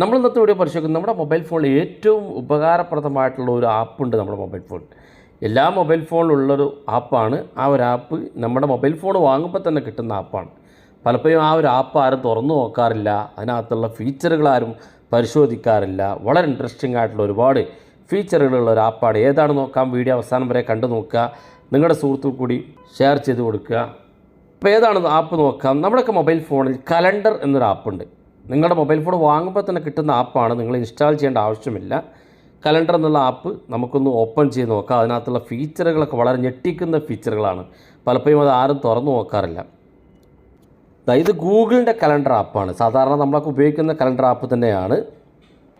നമ്മൾ ഇന്നത്തെ വീഡിയോ പരിശോധിക്കുന്നത് നമ്മുടെ മൊബൈൽ ഫോണിൽ ഏറ്റവും ഉപകാരപ്രദമായിട്ടുള്ള ഒരു ആപ്പുണ്ട്. നമ്മുടെ മൊബൈൽ ഫോൺ എല്ലാ മൊബൈൽ ഫോണിലുള്ളൊരു ആപ്പാണ്. ആ ഒരു ആപ്പ് നമ്മുടെ മൊബൈൽ ഫോൺ വാങ്ങുമ്പോൾ തന്നെ കിട്ടുന്ന ആപ്പാണ്. പലപ്പോഴും ആ ഒരു ആപ്പ് ആരും തുറന്നു നോക്കാറില്ല, അതിനകത്തുള്ള ഫീച്ചറുകൾ ആരും പരിശോധിക്കാറില്ല. വളരെ ഇൻട്രസ്റ്റിംഗ് ആയിട്ടുള്ള ഒരുപാട് ഫീച്ചറുകളുള്ള ഒരു ആപ്പാണ്. ഏതാണ് നോക്കാം, വീഡിയോ അവസാനം വരെ കണ്ടു നോക്കുക, നിങ്ങളുടെ സുഹൃത്തുക്കൾ കൂടി ഷെയർ ചെയ്ത് കൊടുക്കുക. അപ്പോൾ ഏതാണ് ആപ്പ് നോക്കാം. നമ്മുടെയൊക്കെ മൊബൈൽ ഫോണിൽ കലണ്ടർ എന്നൊരു ആപ്പുണ്ട്. നിങ്ങളുടെ മൊബൈൽ ഫോൺ വാങ്ങുമ്പോൾ തന്നെ കിട്ടുന്ന ആപ്പാണ്, നിങ്ങൾ ഇൻസ്റ്റാൾ ചെയ്യേണ്ട ആവശ്യമില്ല. കലണ്ടർ എന്നുള്ള ആപ്പ് നമുക്കൊന്ന് ഓപ്പൺ ചെയ്ത് നോക്കാം. അതിനകത്തുള്ള ഫീച്ചറുകളൊക്കെ വളരെ ഞെട്ടിക്കുന്ന ഫീച്ചറുകളാണ്. പലപ്പോഴും അത് ആരും തുറന്നു നോക്കാറില്ല. ഇത് ഗൂഗിളിൻ്റെ കലണ്ടർ ആപ്പാണ്. സാധാരണ നമ്മളൊക്കെ ഉപയോഗിക്കുന്ന കലണ്ടർ ആപ്പ് തന്നെയാണ്.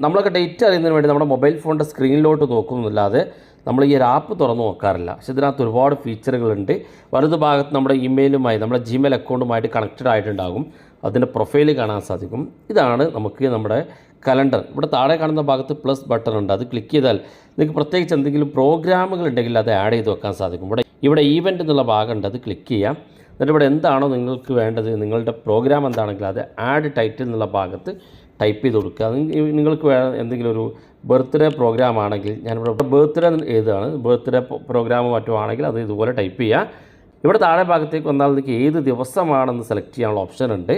നമ്മളൊക്കെ ഡേറ്റ് അറിയുന്നതിന് വേണ്ടി നമ്മുടെ മൊബൈൽ ഫോണിൻ്റെ സ്ക്രീനിലോട്ട് നോക്കുന്നതല്ലാതെ നമ്മൾ ഈ ഒരു ആപ്പ് തുറന്നു നോക്കാറില്ല. പക്ഷേ ഇതിനകത്ത് ഒരുപാട് ഫീച്ചറുകളുണ്ട്. വലതു ഭാഗത്ത് നമ്മുടെ ഇമെയിലുമായി, നമ്മുടെ ജിമെയിൽ അക്കൗണ്ടുമായിട്ട് കണക്റ്റഡ് ആയിട്ടുണ്ടാകും. അതിൻ്റെ പ്രൊഫൈൽ കാണാൻ സാധിക്കും. ഇതാണ് നമുക്ക് നമ്മുടെ കലണ്ടർ. ഇവിടെ താഴെ കാണുന്ന ഭാഗത്ത് പ്ലസ് ബട്ടൺ ഉണ്ട്. അത് ക്ലിക്ക് ചെയ്താൽ നിങ്ങൾക്ക് പ്രത്യേകിച്ച് എന്തെങ്കിലും പ്രോഗ്രാമുകൾ ഉണ്ടെങ്കിൽ അത് ആഡ് ചെയ്ത് വെക്കാൻ സാധിക്കും. ഇവിടെ ഈവൻ്റ് എന്നുള്ള ഭാഗമുണ്ട്, അത് ക്ലിക്ക് ചെയ്യാം. എന്നിട്ട് ഇവിടെ എന്താണോ നിങ്ങൾക്ക് വേണ്ടത്, നിങ്ങളുടെ പ്രോഗ്രാം എന്താണെങ്കിൽ അത് ആഡ് ടൈറ്റിൽ എന്നുള്ള ഭാഗത്ത് ടൈപ്പ് ചെയ്ത് കൊടുക്കുക. നിങ്ങൾക്ക് എന്തെങ്കിലും ഒരു ബർത്ത്ഡേ പ്രോഗ്രാം ആണെങ്കിൽ, ഞാനിവിടെ ബർത്ത്ഡേ എഴുതുകയാണ്. ബർത്ത്ഡേ പ്രോഗ്രാമോ മറ്റോ ആണെങ്കിൽ അത് ഇതുപോലെ ടൈപ്പ് ചെയ്യുക. ഇവിടെ താഴെ ഭാഗത്തേക്ക് വന്നാൽ നിങ്ങൾക്ക് ഏത് ദിവസമാണെന്ന് സെലക്ട് ചെയ്യാനുള്ള ഓപ്ഷൻ ഉണ്ട്.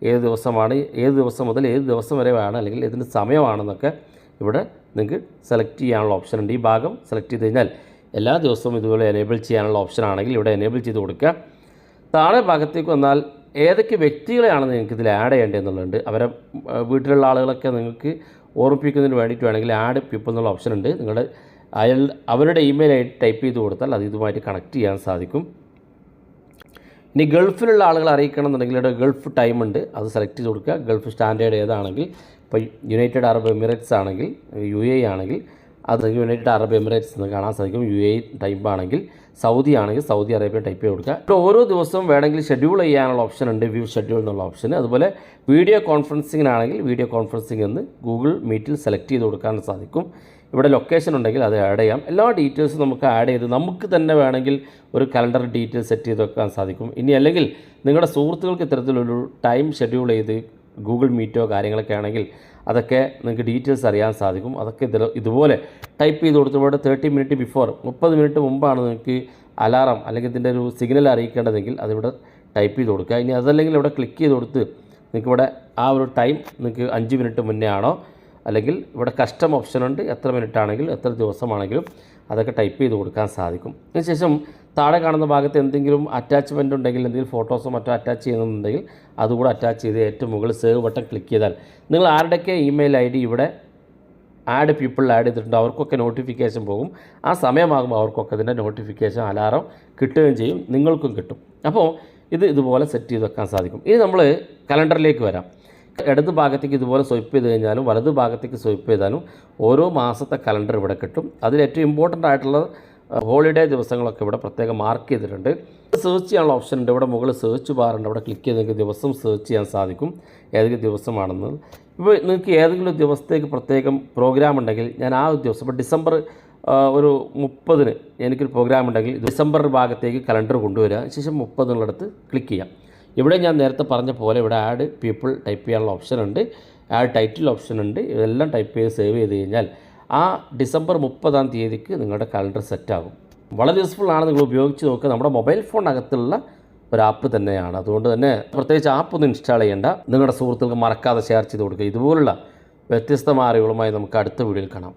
ഏത് ദിവസമാണ്, ഏത് ദിവസം മുതൽ ഏത് ദിവസം വരെ വേണം, അല്ലെങ്കിൽ ഏതിൻ്റെ സമയമാണെന്നൊക്കെ ഇവിടെ നിങ്ങൾക്ക് സെലക്ട് ചെയ്യാനുള്ള ഓപ്ഷൻ ഉണ്ട്. ഈ ഭാഗം സെലക്ട് ചെയ്ത് കഴിഞ്ഞാൽ എല്ലാ ദിവസവും ഇതുപോലെ എനേബിൾ ചെയ്യാനുള്ള ഓപ്ഷൻ ആണെങ്കിൽ ഇവിടെ എനേബിൾ ചെയ്ത് കൊടുക്കുക. താഴെ ഭാഗത്തേക്ക് വന്നാൽ ഏതൊക്കെ വ്യക്തികളെയാണ് നിങ്ങൾക്ക് ഇതിൽ ആഡ് ചെയ്യേണ്ടതെന്നുള്ളത്, അവരെ വീട്ടിലുള്ള ആളുകളൊക്കെ നിങ്ങൾക്ക് ഓർമ്മിപ്പിക്കുന്നതിന് വേണ്ടിയിട്ട് വേണമെങ്കിൽ ആഡ് പീപ്പിൾ എന്നുള്ള ഓപ്ഷൻ ഉണ്ട്. നിങ്ങളുടെ അവരുടെ ഇമെയിൽ ഐ ഡി ടൈപ്പ് ചെയ്ത് കൊടുത്താൽ അത് ഇതുമായിട്ട് കണക്ട് ചെയ്യാൻ സാധിക്കും. ഇനി ഗൾഫിലുള്ള ആളുകൾ അറിയിക്കണം എന്നുണ്ടെങ്കിൽ ഇവിടെ ഗൾഫ് ടൈം ഉണ്ട്, അത് സെലക്ട് ചെയ്ത് കൊടുക്കുക. ഗൾഫ് സ്റ്റാൻഡേർഡ് ഏതാണെങ്കിൽ, ഇപ്പോൾ യുണൈറ്റഡ് അറബ് എമിറേറ്റ്സ് ആണെങ്കിൽ, UAE ആണെങ്കിൽ അത് യുണൈറ്റഡ് അറബ് എമിറേറ്റ്സ് എന്ന് കാണാൻ സാധിക്കും. UAE ടൈം ആണെങ്കിൽ, സൗദി ആണെങ്കിൽ സൗദി അറേബ്യ ടൈപ്പ് ചെയ്ത് കൊടുക്കുക. ഇപ്പോൾ ഓരോ ദിവസവും വേണമെങ്കിൽ ഷെഡ്യൂൾ ചെയ്യാനുള്ള ഓപ്ഷൻ ഉണ്ട്, വ്യൂ ഷെഡ്യൂൾ എന്നുള്ള ഓപ്ഷൻ. അതുപോലെ വീഡിയോ കോൺഫറൻസിങ്ങിനാണെങ്കിൽ വീഡിയോ കോൺഫറൻസിംഗ് എന്ന് ഗൂഗിൾ മീറ്റിൽ സെലക്ട് ചെയ്ത് കൊടുക്കാൻ സാധിക്കും. ഇവിടെ ലൊക്കേഷൻ ഉണ്ടെങ്കിൽ അത് ആഡ് ചെയ്യാം. എല്ലാ ഡീറ്റെയിൽസും നമുക്ക് ആഡ് ചെയ്ത് നമുക്ക് തന്നെ വേണമെങ്കിൽ ഒരു കലണ്ടർ ഡീറ്റെയിൽസ് സെറ്റ് ചെയ്ത് വെക്കാൻ സാധിക്കും. ഇനി അല്ലെങ്കിൽ നിങ്ങളുടെ സുഹൃത്തുക്കൾക്ക് ഇത്തരത്തിലൊരു ടൈം ഷെഡ്യൂൾ ചെയ്ത് ഗൂഗിൾ മീറ്റോ കാര്യങ്ങളൊക്കെ ആണെങ്കിൽ അതൊക്കെ നിങ്ങൾക്ക് ഡീറ്റെയിൽസ് അറിയാൻ സാധിക്കും. അതൊക്കെ ഇതുപോലെ ടൈപ്പ് ചെയ്ത് കൊടുത്തവിടെ 30 മിനിറ്റ് ബിഫോർ, 30 മിനിറ്റ് മുമ്പാണ് നിങ്ങൾക്ക് അലാറം അല്ലെങ്കിൽ ഇതിൻ്റെ ഒരു സിഗ്നൽ അറിയിക്കേണ്ടതെങ്കിൽ അതിവിടെ ടൈപ്പ് ചെയ്ത് കൊടുക്കുക. ഇനി അതല്ലെങ്കിൽ ഇവിടെ ക്ലിക്ക് ചെയ്ത് കൊടുത്ത് നിങ്ങൾക്ക് ഇവിടെ ആ ഒരു ടൈം നിങ്ങൾക്ക് 5 മിനിറ്റ് മുന്നേ ആണോ, അല്ലെങ്കിൽ ഇവിടെ കസ്റ്റം ഓപ്ഷൻ ഉണ്ട്, എത്ര മിനിറ്റ് ആണെങ്കിലും എത്ര ദിവസമാണെങ്കിലും അതൊക്കെ ടൈപ്പ് ചെയ്ത് കൊടുക്കാൻ സാധിക്കും. അതിനുശേഷം താഴെ കാണുന്ന ഭാഗത്ത് എന്തെങ്കിലും അറ്റാച്ച്മെൻ്റ് ഉണ്ടെങ്കിൽ, എന്തെങ്കിലും ഫോട്ടോസോ മറ്റോ അറ്റാച്ച് ചെയ്യുന്നുണ്ടെങ്കിൽ അതുകൂടെ അറ്റാച്ച് ചെയ്ത് ഏറ്റവും മുകളിൽ സേവ് ബട്ടൺ ക്ലിക്ക് ചെയ്താൽ നിങ്ങൾ ആരുടെയൊക്കെ ഇമെയിൽ ID ഇവിടെ ആഡ് പീപ്പിൾ ആഡ് ചെയ്തിട്ടുണ്ട് അവർക്കൊക്കെ നോട്ടിഫിക്കേഷൻ പോകും. ആ സമയമാകുമ്പോൾ അവർക്കൊക്കെ ഇതിൻ്റെ നോട്ടിഫിക്കേഷൻ അലാറം കിട്ടുകയും ചെയ്യും, നിങ്ങൾക്കും കിട്ടും. അപ്പോൾ ഇതുപോലെ സെറ്റ് ചെയ്ത് വെക്കാൻ സാധിക്കും. ഇനി നമ്മൾ കലണ്ടറിലേക്ക് വരാം. ഇടത് ഭാഗത്തേക്ക് ഇതുപോലെ സ്വൈപ്പ് ചെയ്ത് കഴിഞ്ഞാലും വലത് ഭാഗത്തേക്ക് സ്വൈപ്പ് ചെയ്താലും ഓരോ മാസത്തെ കലണ്ടർ ഇവിടെ കിട്ടും. അതിൽ ഏറ്റവും ഇമ്പോർട്ടൻ്റ് ആയിട്ടുള്ള ഹോളിഡേ ദിവസങ്ങളൊക്കെ ഇവിടെ പ്രത്യേകം മാർക്ക് ചെയ്തിട്ടുണ്ട്. സെർച്ച് ചെയ്യാനുള്ള ഓപ്ഷൻ ഉണ്ട്. ഇവിടെ മുകളിൽ സെർച്ച് ബാറുണ്ട്, അവിടെ ക്ലിക്ക് ചെയ്ത് നിങ്ങൾക്ക് ദിവസം സെർച്ച് ചെയ്യാൻ സാധിക്കും ഏതൊക്കെ ദിവസമാണെന്ന്. ഇപ്പോൾ നിങ്ങൾക്ക് ഏതെങ്കിലും ദിവസത്തേക്ക് പ്രത്യേകം പ്രോഗ്രാം ഉണ്ടെങ്കിൽ ഞാൻ ആ ദിവസം, ഇപ്പോൾ ഡിസംബർ ഒരു 30-ന് എനിക്കൊരു പ്രോഗ്രാം ഉണ്ടെങ്കിൽ ഡിസംബർ ഭാഗത്തേക്ക് കലണ്ടർ കൊണ്ടുവരിക. ശേഷം 30 എന്നുള്ളിടത്ത് ക്ലിക്ക് ചെയ്യാം. ഇവിടെ ഞാൻ നേരത്തെ പറഞ്ഞ പോലെ ഇവിടെ ആഡ് പീപ്പിൾ ടൈപ്പ് ചെയ്യാനുള്ള ഓപ്ഷൻ ഉണ്ട്, ആഡ് ടൈറ്റിൽ ഓപ്ഷൻ ഉണ്ട്. ഇതെല്ലാം ടൈപ്പ് ചെയ്ത് സേവ് ചെയ്ത് കഴിഞ്ഞാൽ ആ ഡിസംബർ 30-ാം തീയതിക്ക് നിങ്ങളുടെ കലണ്ടർ സെറ്റാകും. വളരെ യൂസ്ഫുൾ ആണ്, നിങ്ങൾ ഉപയോഗിച്ച് നോക്കുക. നമ്മുടെ മൊബൈൽ ഫോണിനകത്തുള്ള ഒരു ആപ്പ് തന്നെയാണ്. അതുകൊണ്ട് തന്നെ പ്രത്യേകിച്ച് ആപ്പൊന്നും ഇൻസ്റ്റാൾ ചെയ്യേണ്ട. നിങ്ങളുടെ സുഹൃത്തുക്കൾക്ക് മറക്കാതെ ഷെയർ ചെയ്ത് കൊടുക്കുക. ഇതുപോലുള്ള വ്യത്യസ്തമായ അറിവുകളുമായി നമുക്ക് അടുത്ത വീഡിയോയിൽ കാണാം.